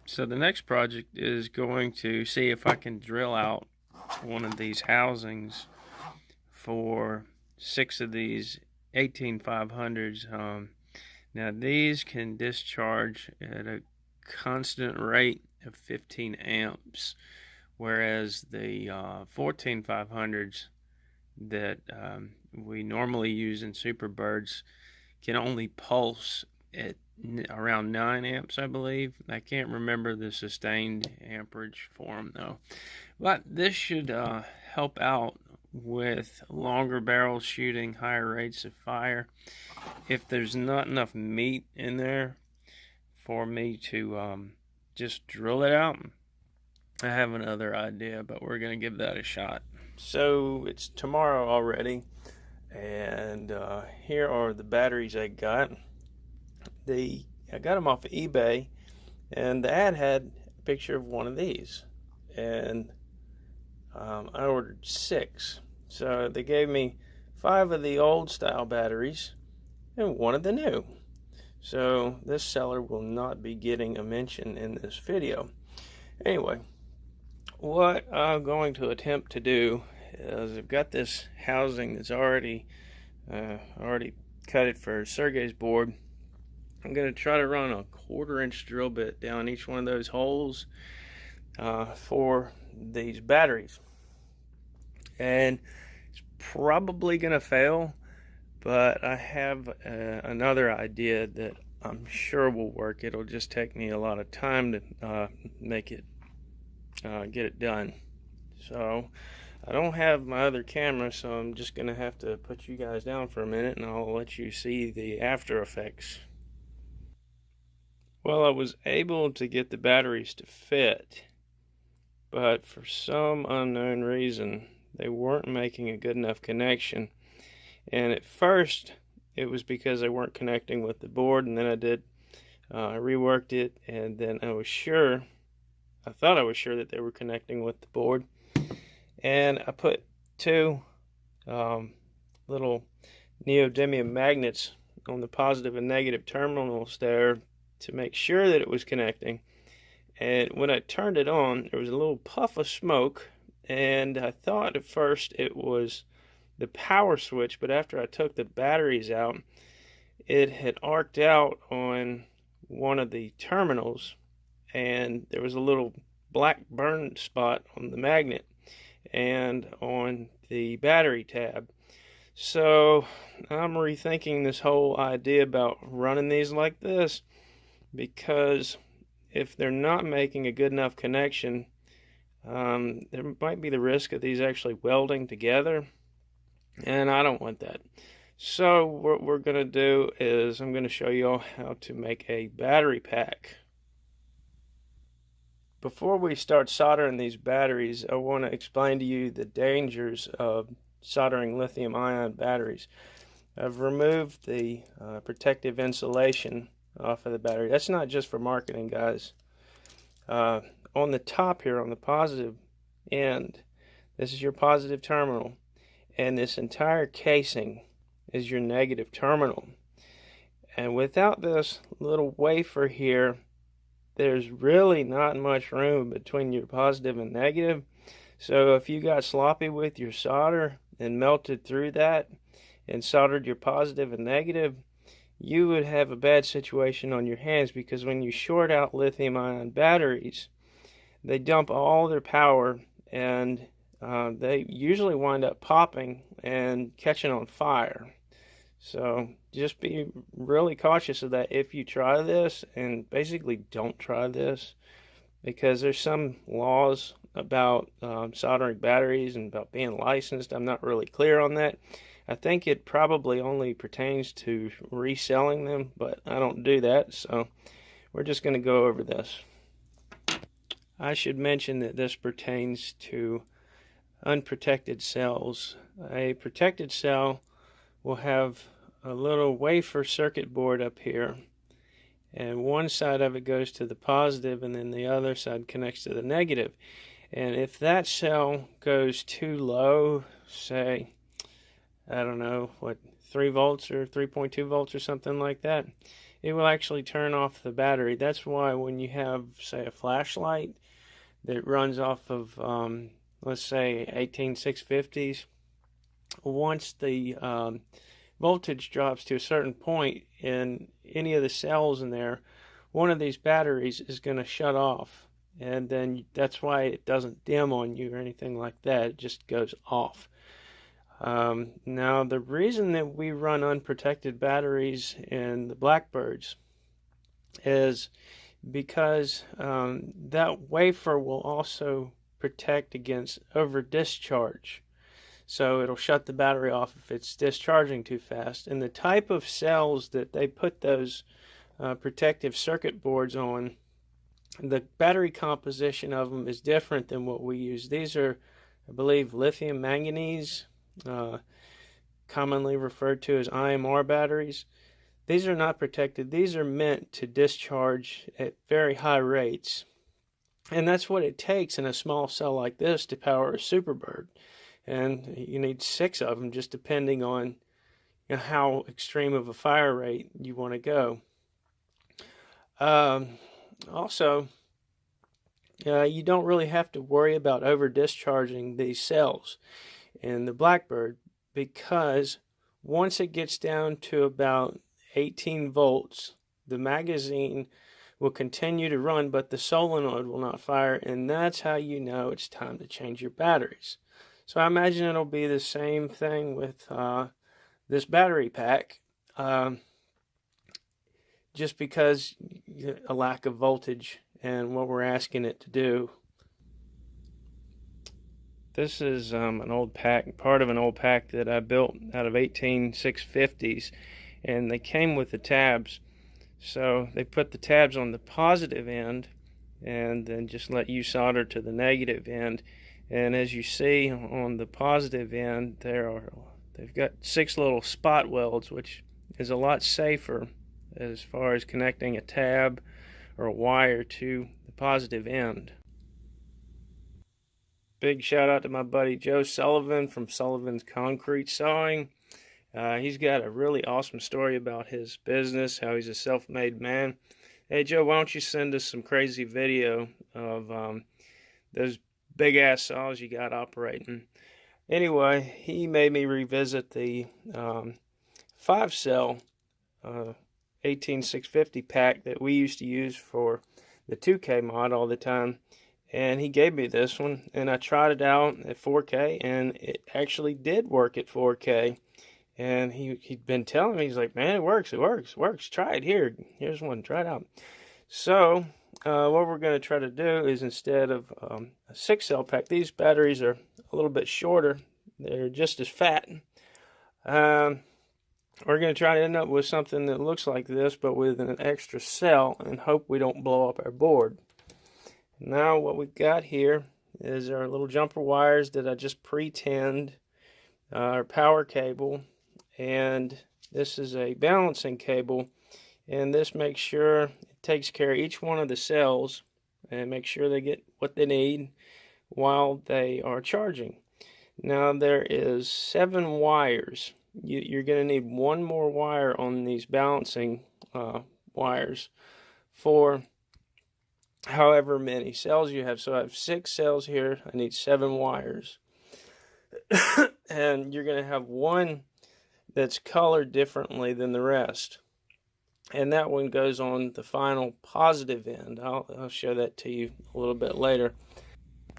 So the next project is going to see if I can drill out one of these housings for 6 of these 18500s. Now these can discharge at a constant rate of 15 amps, whereas the 14500s that we normally use in SuperBirds can only pulse at around 9 amps, I believe. I can't remember the sustained amperage for them though. But this should help out with longer barrels shooting higher rates of fire. If there's not enough meat in there for me to just drill it out, I have another idea, but we're going to give that a shot. So it's tomorrow already, and here are the batteries I got. I got them off of eBay, and the ad had a picture of one of these, and I ordered 6. So they gave me 5 of the old style batteries and 1 of the new. So this seller will not be getting a mention in this video. Anyway, what I'm going to attempt to do is I've got this housing that's already cut it for Sergey's board. I'm going to try to run a 1/4-inch drill bit down each one of those holes for these batteries. And it's probably going to fail, but I have another idea that I'm sure will work. It'll just take me a lot of time to make it get it done. So I don't have my other camera, so I'm just going to have to put you guys down for a minute and I'll let you see the after effects. Well, I was able to get the batteries to fit, but for some unknown reason they weren't making a good enough connection. And at first it was because they weren't connecting with the board, and then I reworked it, and then I thought I was sure that they were connecting with the board, and I put 2 little neodymium magnets on the positive and negative terminals there to make sure that it was connecting. And when I turned it on, there was a little puff of smoke, and I thought at first it was the power switch, but after I took the batteries out, it had arced out on one of the terminals, and there was a little black burn spot on the magnet and on the battery tab. So I'm rethinking this whole idea about running these like this, because if they're not making a good enough connection, there might be the risk of these actually welding together, and I don't want that. So what we're going to do is I'm going to show you all how to make a battery pack. Before we start soldering these batteries, I want to explain to you the dangers of soldering lithium-ion batteries. I've removed the protective insulation off of the battery. That's not just for marketing, guys. On the top here, on the positive end, this is your positive terminal, and this entire casing is your negative terminal. And without this little wafer here, there's really not much room between your positive and negative. So if you got sloppy with your solder and melted through that and soldered your positive and negative, you would have a bad situation on your hands, because when you short out lithium-ion batteries, they dump all their power, and they usually wind up popping and catching on fire. So just be really cautious of that if you try this, and basically don't try this, because there's some laws about soldering batteries and about being licensed. I'm not really clear on that. I think it probably only pertains to reselling them, but I don't do that, so we're just going to go over this. I should mention that this pertains to unprotected cells. A protected cell will have a little wafer circuit board up here, and one side of it goes to the positive and then the other side connects to the negative. And if that cell goes too low, say, I don't know, 3 volts or 3.2 volts or something like that, it will actually turn off the battery. That's why when you have, say, a flashlight that runs off of, let's say, 18650s, once the voltage drops to a certain point in any of the cells in there, one of these batteries is going to shut off. And then that's why it doesn't dim on you or anything like that. It just goes off. Now, the reason that we run unprotected batteries in the Blackbirds is because that wafer will also protect against over discharge. So it'll shut the battery off if it's discharging too fast. And the type of cells that they put those protective circuit boards on, the battery composition of them is different than what we use. These are, I believe, lithium manganese, commonly referred to as IMR batteries. These are not protected. These are meant to discharge at very high rates. And that's what it takes in a small cell like this to power a SuperBird. And you need 6 of them, just depending on how extreme of a fire rate you want to go. Also, you don't really have to worry about over discharging these cells in the Blackbird, because once it gets down to about 18 volts, the magazine will continue to run, but the solenoid will not fire, and that's how you know it's time to change your batteries. So I imagine it'll be the same thing with this battery pack, just because a lack of voltage and what we're asking it to do. This is an old pack, part of an old pack that I built out of 18650s, and they came with the tabs. So they put the tabs on the positive end and then just let you solder to the negative end. And as you see on the positive end, they've got 6 little spot welds, which is a lot safer as far as connecting a tab or a wire to the positive end. Big shout out to my buddy Joe Sullivan from Sullivan's Concrete Sawing. He's got a really awesome story about his business, how he's a self-made man. Hey Joe, why don't you send us some crazy video of those big ass saws you got operating. Anyway, he made me revisit the 5-cell 18650 pack that we used to use for the 2K mod all the time. And he gave me this one, and I tried it out at 4K, and it actually did work at 4K. And he'd been telling me, he's like, man, it works, try it, here's one, try it out. So what we're going to try to do is, instead of a 6-cell pack, these batteries are a little bit shorter, they're just as fat. We're going to try to end up with something that looks like this, but with an extra cell, and hope we don't blow up our board. Now what we've got here is our little jumper wires that I just pre-tinned, our power cable, and this is a balancing cable, and this makes sure it takes care of each one of the cells and make sure they get what they need while they are charging. Now there is 7 wires. You're going to need 1 more wire on these balancing wires for however many cells you have. So I have 6 cells here. I need 7 wires. And you're going to have one that's colored differently than the rest. And that one goes on the final positive end. I'll show that to you a little bit later.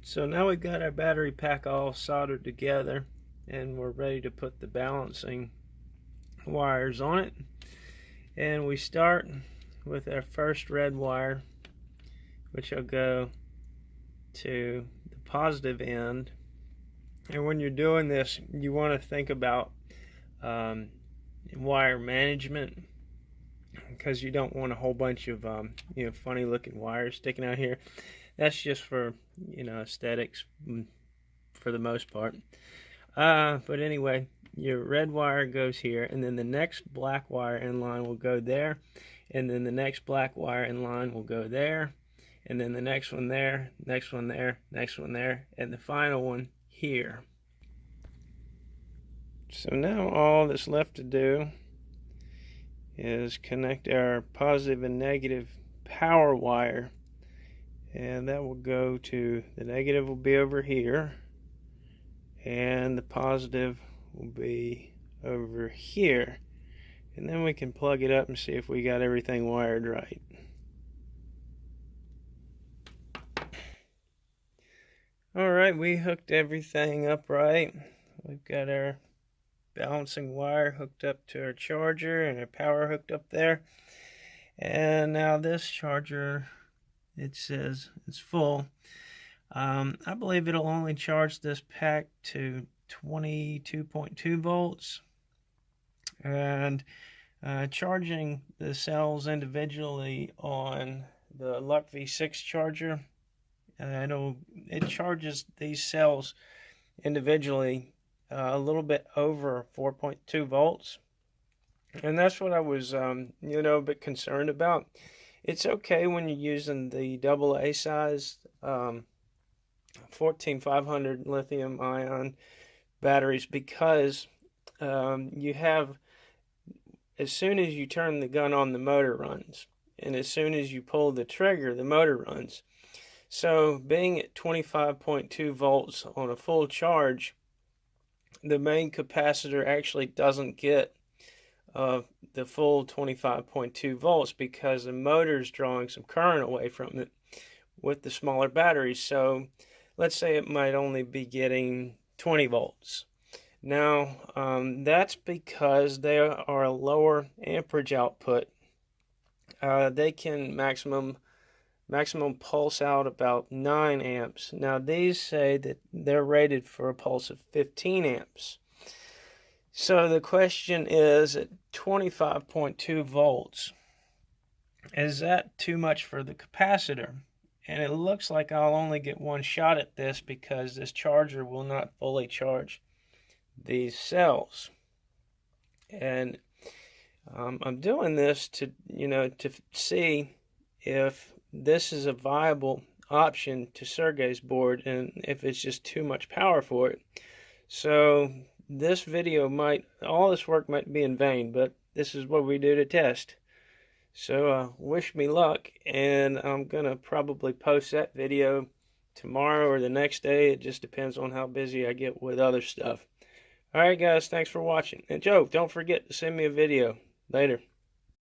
So now we've got our battery pack all soldered together, and we're ready to put the balancing wires on it. And we start with our first red wire, which will go to the positive end. And when you're doing this, you want to think about wire management, because you don't want a whole bunch of funny looking wires sticking out here. That's just for aesthetics for the most part. But anyway, your red wire goes here, and then the next black wire in line will go there, and then the next black wire in line will go there, and then the next one there, next one there, next one there, and the final one here. So now all that's left to do is connect our positive and negative power wire, and that will go to, the negative will be over here and the positive will be over here, and then we can plug it up and see if we got everything wired right. Alright, we hooked everything up right. We've got our balancing wire hooked up to our charger and our power hooked up there. And now this charger, it says it's full. I believe it'll only charge this pack to 22.2 volts. And charging the cells individually on the Luck V6 charger, it charges these cells individually a little bit over 4.2 volts. And that's what I was, a bit concerned about. It's okay when you're using the AA size 14500 lithium ion batteries, because you have, as soon as you turn the gun on, the motor runs, and as soon as you pull the trigger, the motor runs. So being at 25.2 volts on a full charge, the main capacitor actually doesn't get the full 25.2 volts because the motor is drawing some current away from it with the smaller batteries. So let's say it might only be getting 20 volts. Now that's because they are a lower amperage output. They can maximum pulse out about 9 amps. Now these say that they're rated for a pulse of 15 amps. So the question is, at 25.2 volts, is that too much for the capacitor? And it looks like I'll only get one shot at this because this charger will not fully charge these cells. And I'm doing this to see if this is a viable option to Sergey's board and if it's just too much power for it. So this video all this work might be in vain, but this is what we do to test. So wish me luck, and I'm gonna probably post that video tomorrow or the next day. It just depends on how busy I get with other stuff. Alright guys, thanks for watching. And Joe, don't forget to send me a video. Later.